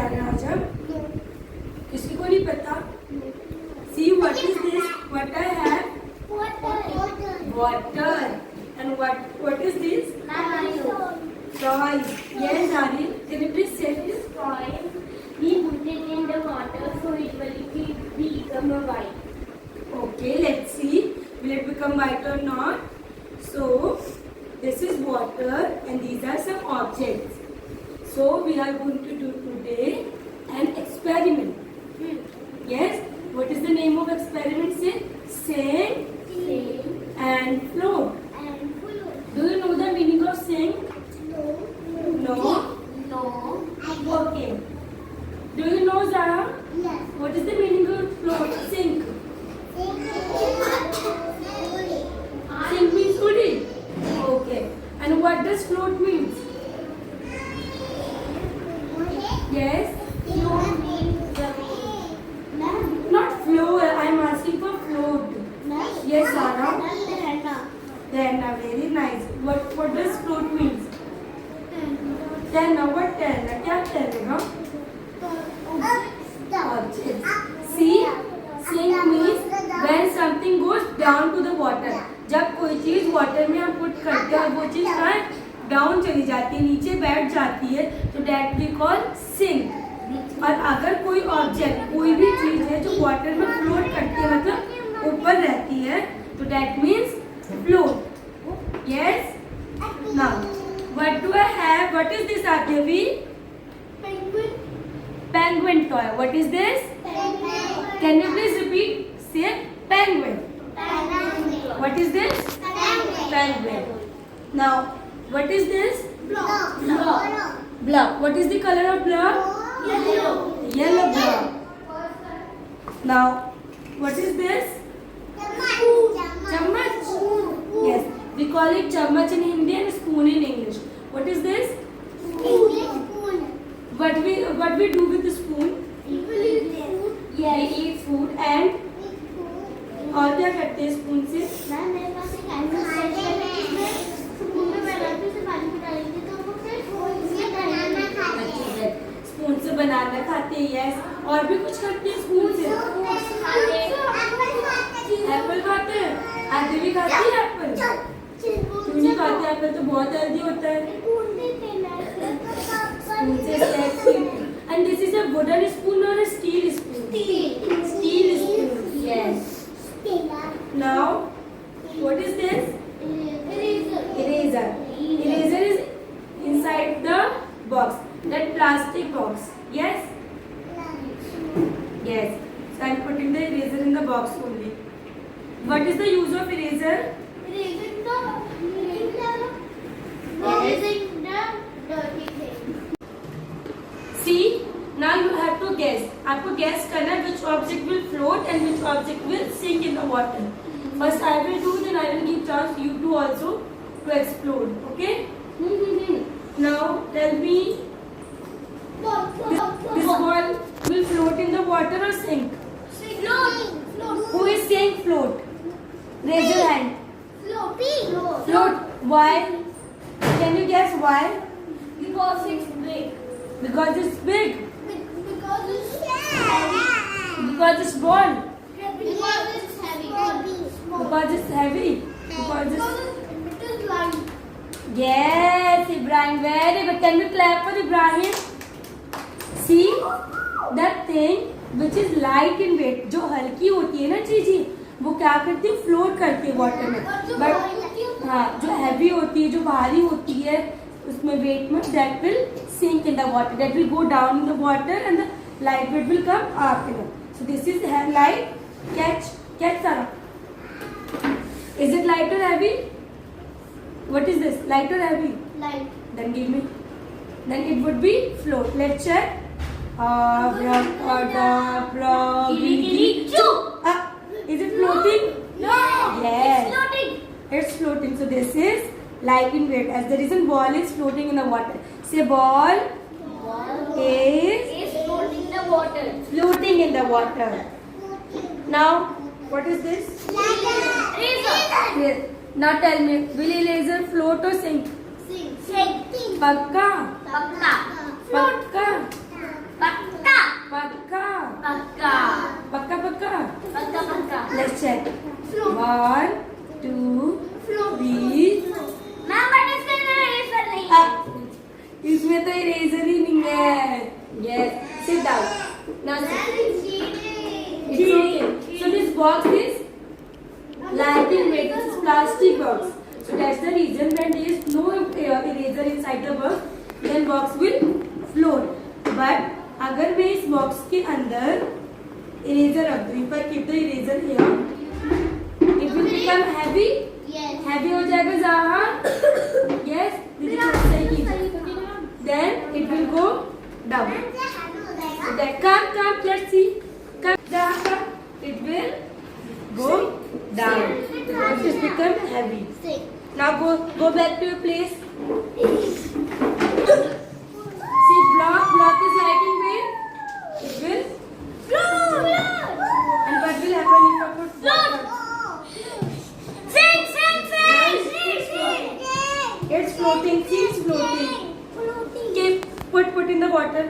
रहे हैं आज हम? किसी को नहीं पता? See what is this? What I have? Water. And what is this? Toys. Yes, Aryan. Can you please say this? We put it in the water so it will become a white. Okay, let's see. Will it become white or not? So, this is water and these are some objects. So, we are going to do today an experiment. Yes? What is the name of experiment? Say, sing and float. Do you know the meaning of sing? No? No. Okay. Do you know, Zara? What is the meaning of float? Sing. Sing means hoodie. Okay. And what does float means? Yes? Not flow. I am asking for float. Yes, Zara. Then very nice. What does float means? Then what tell? क्या करेगा? Objects. See, sink means when something goes down to the water. जब कोई चीज water में हम put करते हैं और वो चीज कहाँ डाउन चली जाती है, नीचे बैठ जाती है, तो डेट वी कॉल सिंक. और अगर कोई ऑब्जेक्ट कोई भी चीज है जो वाटर में फ्लोट करती है मतलब ऊपर रहती है, तो that means float. Yes. Now what do I have? What is this आद्यवी? Penguin toy. What is this? Can you please repeat? Say penguin. What is this? Penguin. Now, what is this? Block. What is the color of block? Yellow block. Now, what is this? Chammach. Yes. We call it chammach in Hindi and spoon in English. What is this? What we do with the spoon? We eat food and और क्या करते हैं spoon से? Spoon से बनाना खाते हैं. Yes. और भी कुछ करते हैं स्पून से? एप्पल खाते हैं. आदि भी खाती है एप्पल? क्यों नहीं खाते? एप्पल तो बहुत हेल्दी होता है. And this is a wooden spoon or a steel spoon? Steel spoon. Yes. Now, what is this? Eraser. Eraser is inside the box. That plastic box. Yes? Yes. So I am putting the eraser in the box only. What is the use of eraser? See, now you have to guess. आपको guess करना है which object will float and which object will sink in the water. First I will do, then I will give chance you two also to explode. Okay? Now tell me, this ball will float in the water or sink? Float. Who is saying float? Raise your hand. Float. Why? Can you guess why? Because it's big. Because it's big. Because it's heavy. Because it's small. Because it's heavy. Because it's heavy. Because it is light. Yes, Ibrahim. Very good. Can we clap for Ibrahim? See, that thing which is light in weight, जो हल्की होती है ना चीज़ें, वो क्या करती है? फ्लोट करती है वाटर में. बट हाँ, जो हैवी होती है, जो भारी होती है, उसमें वेट में, that will sink in the water. That will go down in the water and the light weight will come up. So this is light. Catch, Sarah. Is it light or heavy? What is this? Light or heavy? Light. Then give me. Then it would be float. Let's check. Abracadabra. Is it floating? No. Yes. It's floating. It's floating. So this is light in weight. As the reason ball is floating in the water. Say ball is floating in the water. Floating in the water. Now, what is this? Eraser. Now tell me, will eraser float or sink? Sink. Pakka. Pakka. Pakka. Pakka. Yes. Sit down. Now sit. It's cheating. It's okay. So this box is light in weight. This is plastic box. So that's the reason when there is no eraser inside the box, then box will float. But अगर मैं इस box के अंदर eraser रख दूँ, if I keep the eraser here, it will become heavy. Yes. Heavy हो जाएगा जहाँ. Yes. This is what I keep. Then it will go down. So that come. Let's see. Come. It will go down because it's become heavy. Now go back to your place. See, block is light in weight. It will float. And what will happen if I put water? It's floating. See, it's floating. Okay, put in the water.